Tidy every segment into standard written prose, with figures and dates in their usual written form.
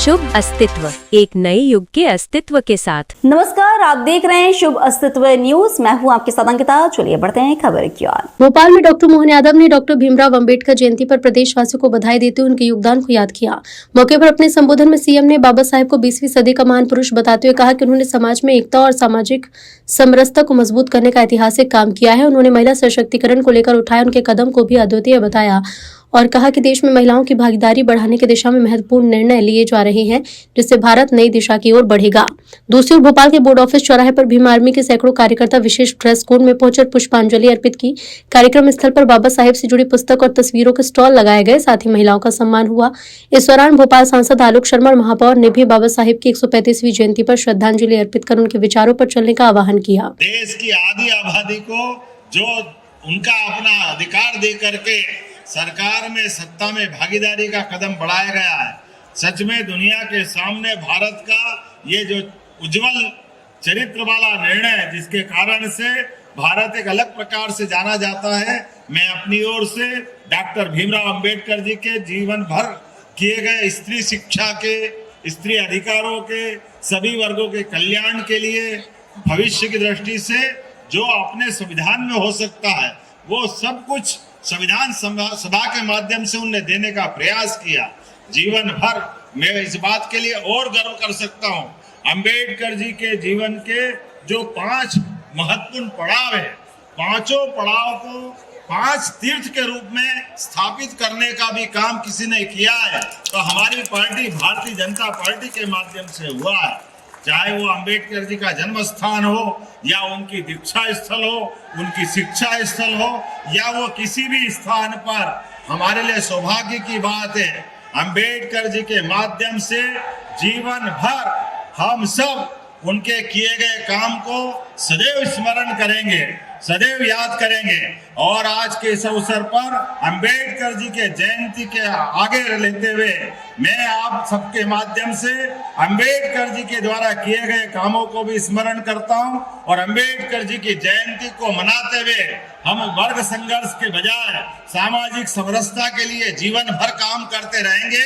शुभ अस्तित्व, एक नए युग के अस्तित्व के साथ। नमस्कार, आप देख रहे हैं शुभ अस्तित्व न्यूज। मैं हूं आपके साथ अंकिता। चलिए बढ़ते हैं खबर की ओर। भोपाल में डॉक्टर मोहन यादव ने डॉक्टर भीमराव अंबेडकर जयंती पर प्रदेशवासियों को बधाई देते हुए उनके योगदान को याद किया। मौके पर अपने संबोधन में सीएम ने बाबा साहेब को 20वीं सदी का महान पुरुष बताते हुए कहा कि उन्होंने समाज में एकता और सामाजिक समरसता को मजबूत करने का ऐतिहासिक काम किया है। उन्होंने महिला सशक्तिकरण को लेकर उठाए उनके कदम को भी अद्वितीय बताया और कहा कि देश में महिलाओं की भागीदारी बढ़ाने की दिशा में महत्वपूर्ण निर्णय लिए जा रहे हैं, जिससे भारत नई दिशा की ओर बढ़ेगा। दूसरी ओर भोपाल के बोर्ड ऑफिस चौराहे पर भीम आर्मी के सैकड़ों कार्यकर्ता विशेष ड्रेस कोड में पहुंचकर पुष्पांजलि अर्पित की। कार्यक्रम स्थल पर बाबा साहेब से जुड़ी पुस्तक और तस्वीरों के स्टॉल लगाए गए, साथ ही महिलाओं का सम्मान हुआ। इस दौरान भोपाल सांसद आलोक शर्मा और महापौर ने भी बाबा साहेब की 135वीं जयंती पर श्रद्धांजलि अर्पित कर उनके विचारों पर चलने का आह्वान किया। देश की आधी आबादी को जो उनका अपना अधिकार दे करके सरकार में सत्ता में भागीदारी का कदम बढ़ाया गया है। सच में दुनिया के सामने भारत का ये जो उज्जवल चरित्र वाला निर्णय है, जिसके कारण से भारत एक अलग प्रकार से जाना जाता है। मैं अपनी ओर से डॉक्टर भीमराव अंबेडकर जी के जीवन भर किए गए स्त्री शिक्षा के, स्त्री अधिकारों के, सभी वर्गों के कल्याण के लिए भविष्य की दृष्टि से जो अपने संविधान में हो सकता है वो सब कुछ संविधान सभा के माध्यम से उन्हें देने का प्रयास किया। जीवन भर मैं इस बात के लिए और गर्व कर सकता हूं, अंबेडकर जी के जीवन के जो 5 महत्वपूर्ण पड़ाव है, पांचों पड़ाव को 5 तीर्थ के रूप में स्थापित करने का भी काम किसी ने किया है तो हमारी पार्टी भारतीय जनता पार्टी के माध्यम से हुआ है। चाहे वो अंबेडकर जी का जन्म स्थान हो या उनकी दीक्षा स्थल हो, उनकी शिक्षा स्थल हो या वो किसी भी स्थान पर, हमारे लिए सौभाग्य की बात है अंबेडकर जी के माध्यम से जीवन भर हम सब उनके किए गए काम को सदैव स्मरण करेंगे, सदैव याद करेंगे। और आज के इस अवसर पर अंबेडकर जी के जयंती के आगे लेते हुए मैं आप सबके माध्यम से अंबेडकर जी के द्वारा किए गए कामों को भी स्मरण करता हूं और अंबेडकर जी की जयंती को मनाते हुए हम वर्ग संघर्ष के बजाय सामाजिक समरसता के लिए जीवन भर काम करते रहेंगे।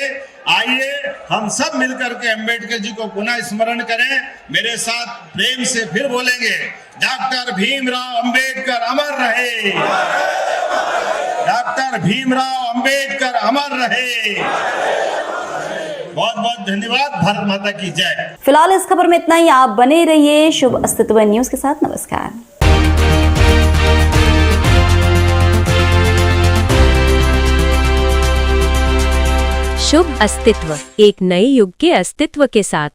आइए हम सब मिलकर के अंबेडकर जी को पुनः स्मरण करें। मेरे साथ प्रेम से फिर बोलेंगे, डॉक्टर भीमराव अंबेडकर अमर रहे, डॉक्टर भीमराव अंबेडकर अमर रहे। बहुत बहुत धन्यवाद। भारत माता की जय। फिलहाल इस खबर में इतना ही। आप बने रहिए शुभ अस्तित्व न्यूज के साथ। नमस्कार। शुभ अस्तित्व, एक नए युग के अस्तित्व के साथ।